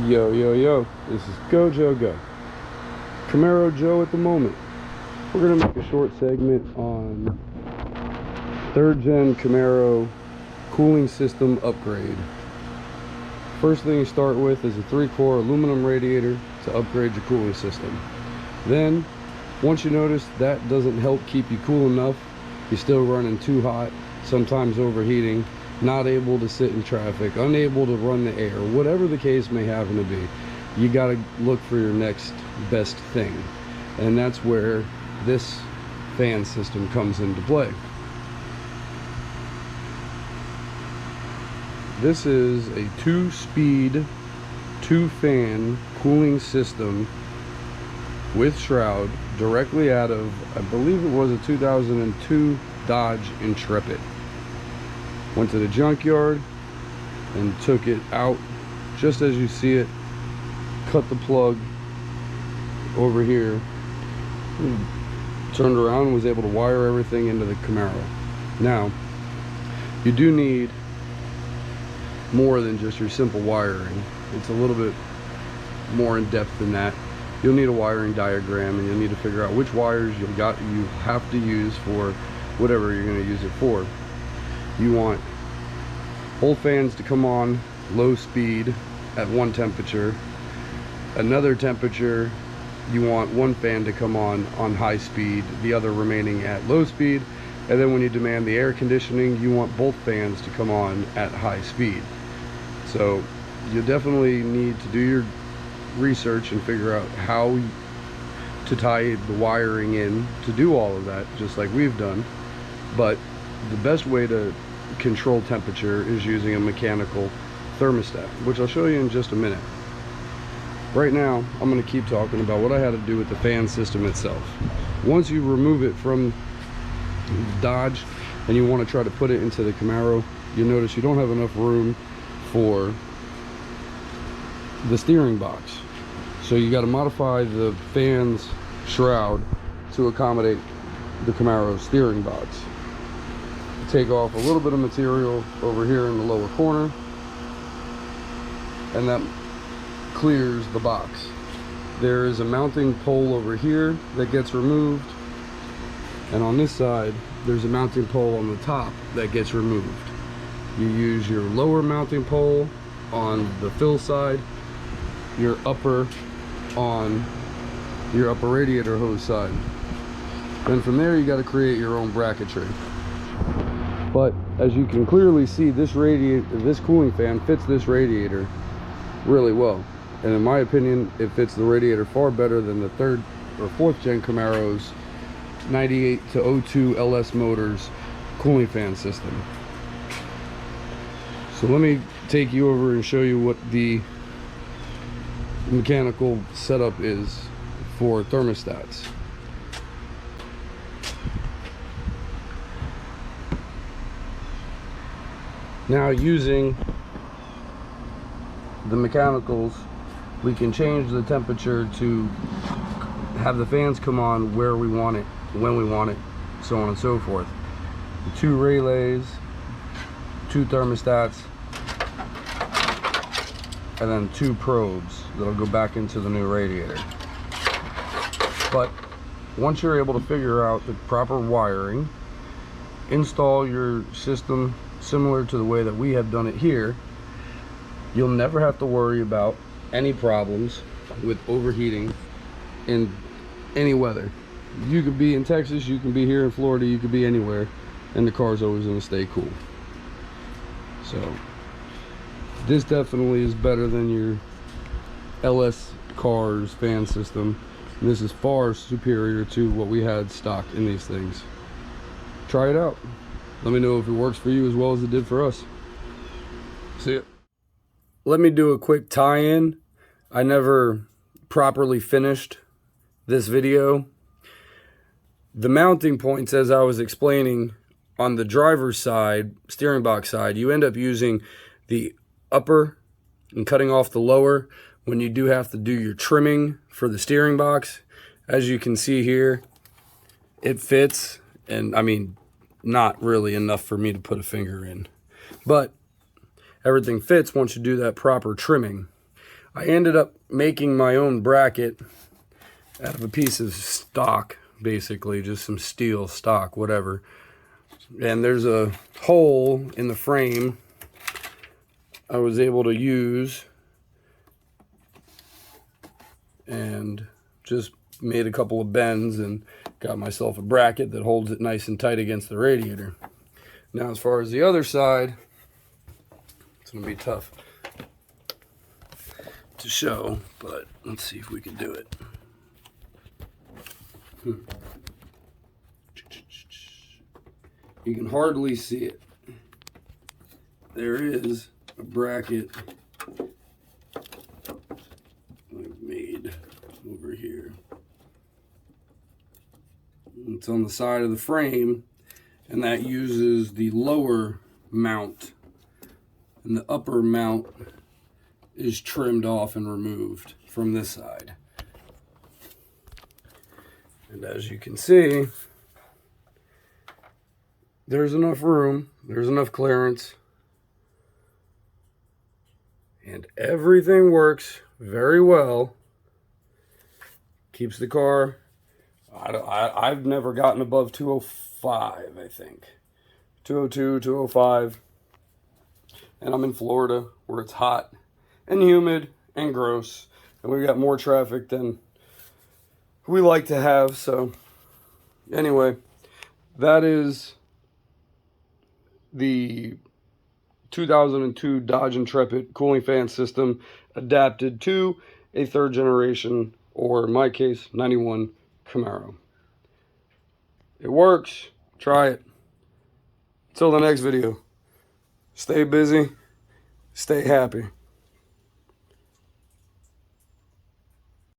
Yo, this is Go Joe Go. Camaro Joe at the moment. We're going to make a short segment on 3rd Gen Camaro cooling system upgrade. First thing you start with is a 3-core aluminum radiator to upgrade your cooling system. Then, once you notice that doesn't help keep you cool enough, you're still running too hot, sometimes overheating, not able to sit in traffic, unable to run the air, whatever the case may happen to be, you got to look for your next best thing. And that's where this fan system comes into play. This is a 2-speed, 2-fan cooling system with shroud directly out of, I believe it was a 2002 Dodge Intrepid. Went to the junkyard and took it out just as you see it, cut the plug over here, turned around and was able to wire everything into the Camaro. Now, you do need more than just your simple wiring. It's a little bit more in depth than that. You'll need a wiring diagram, and you'll need to figure out which wires you have to use for whatever you're going to use it for. You want both fans to come on low speed at one temperature. Another temperature, you want one fan to come on high speed, the other remaining at low speed. And then when you demand the air conditioning, you want both fans to come on at high speed. So you definitely need to do your research and figure out how to tie the wiring in to do all of that, just like we've done. But the best way to control temperature is using a mechanical thermostat, which I'll show you in just a minute. Right now, I'm going to keep talking about what I had to do with the fan system itself. Once you remove it from Dodge and you want to try to put it into the Camaro, you notice you don't have enough room for the steering box. So you got to modify the fan's shroud to accommodate the Camaro steering box. Take off a little bit of material over here in the lower corner, and that clears the box. There is a mounting pole over here that gets removed, and on this side there's a mounting pole on the top that gets removed. You use your lower mounting pole on the fill side, your upper on your upper radiator hose side. Then from there you got to create your own bracketry. But as you can clearly see, this cooling fan fits this radiator really well. And in my opinion, it fits the radiator far better than the 3rd or 4th Gen Camaro's 98 to 02 LS Motors cooling fan system. So let me take you over and show you what the mechanical setup is for thermostats. Now, using the mechanicals, we can change the temperature to have the fans come on where we want it, when we want it, so on and so forth. The 2 relays, 2 thermostats, and then 2 probes that'll go back into the new radiator. But once you're able to figure out the proper wiring, install your system similar to the way that we have done it here, you'll never have to worry about any problems with overheating in any weather. You could be in Texas, you can be here in Florida, you could be anywhere, and the car's always going to stay cool. So this definitely is better than your LS cars fan system, and this is far superior to what we had stocked in these things. Try it out. Let me know if it works for you as well as it did for us. See ya. Let me do a quick tie-in. I never properly finished this video. The mounting points, as I was explaining, on the driver's side, steering box side, you end up using the upper and cutting off the lower when you do have to do your trimming for the steering box. As you can see here, it fits, and I mean, not really enough for me to put a finger in, but everything fits once you do that proper trimming. I ended up making my own bracket out of a piece of stock, basically, just some steel stock, whatever. And there's a hole in the frame I was able to use, and just made a couple of bends and got myself a bracket that holds it nice and tight against the radiator. Now, as far as the other side, it's going to be tough to show, but let's see if we can do it. You can hardly see it. There is a bracket I've made over here. It's on the side of the frame, and that uses the lower mount, and the upper mount is trimmed off and removed from this side. And as you can see, there's enough room, there's enough clearance, and everything works very well. Keeps the car, I've never gotten above 205, I think. 202, 205. And I'm in Florida, where it's hot and humid and gross, and we've got more traffic than we like to have. So anyway, that is the 2002 Dodge Intrepid cooling fan system adapted to a third generation, or in my case, 91 Camaro. It works. Try it. Until the next video, stay busy, stay happy.